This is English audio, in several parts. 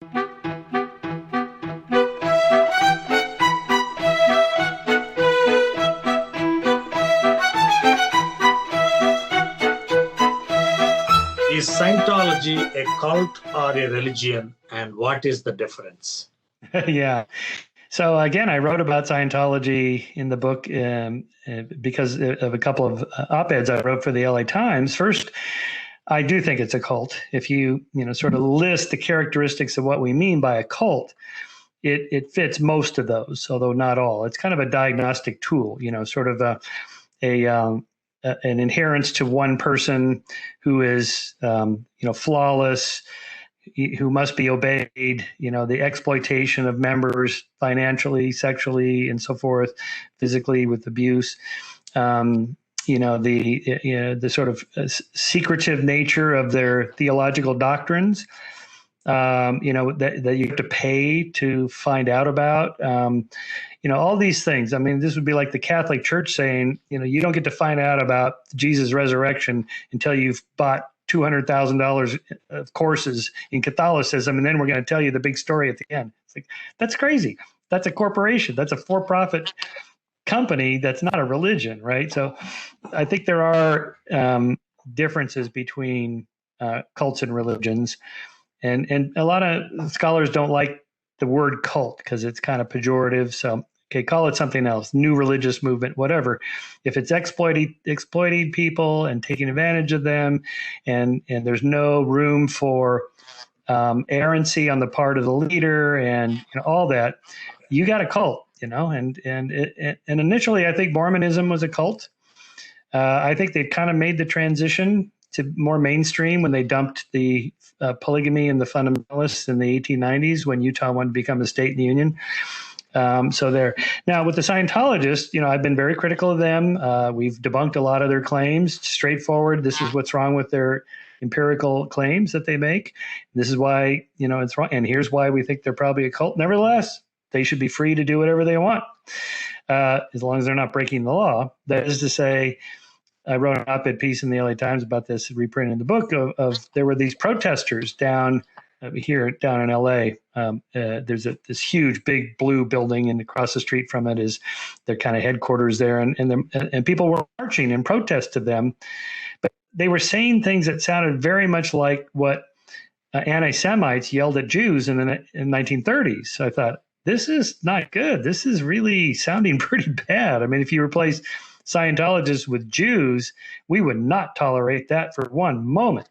Is Scientology a cult or a religion, and what is the difference? Yeah. So again, I wrote about Scientology in the book because of a couple of op-eds I wrote for the LA Times. First, I do think it's a cult. If you sort of list the characteristics of what we mean by a cult, it fits most of those, although not all. It's kind of a diagnostic tool, sort of an adherence to one person who is flawless, who must be obeyed, the exploitation of members financially, sexually, and so forth, physically with abuse, the sort of secretive nature of their theological doctrines, that you have to pay to find out about, all these things. I mean, this would be like the Catholic Church saying, you don't get to find out about Jesus' resurrection until you've bought $200,000 of courses in Catholicism, and then we're going to tell you the big story at the end. It's like, that's crazy. That's a corporation. That's a for-profit company. That's not a religion, right? So I think there are differences between cults and religions. And a lot of scholars don't like the word cult because it's kind of pejorative. So, okay, call it something else, new religious movement, whatever. If it's exploiting people and taking advantage of them, and there's no room for errancy on the part of the leader and all that, you got a cult, And initially, I think Mormonism was a cult. I think they've kind of made the transition to more mainstream when they dumped the polygamy and the fundamentalists in the 1890s when Utah wanted to become a state in the Union. So there. Now with the Scientologists, I've been very critical of them. We've debunked a lot of their claims. Straightforward. This is what's wrong with their empirical claims that they make. This is why it's wrong. And here's why we think they're probably a cult. Nevertheless, they should be free to do whatever they want, as long as they're not breaking the law. That is to say, I wrote an op-ed piece in the LA Times about this, reprinted in the book, of there were these protesters down in LA. There's this huge big blue building, and across the street from it is their kind of headquarters there. And people were marching in protest to them, but they were saying things that sounded very much like what anti-Semites yelled at Jews in the 1930s. So I thought, this is not good. This is really sounding pretty bad. I mean, if you replace Scientologists with Jews, we would not tolerate that for one moment.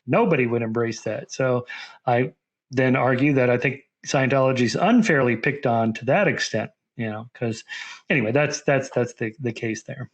Nobody would embrace that. So I then argue that I think Scientology is unfairly picked on to that extent, because anyway, that's the case there.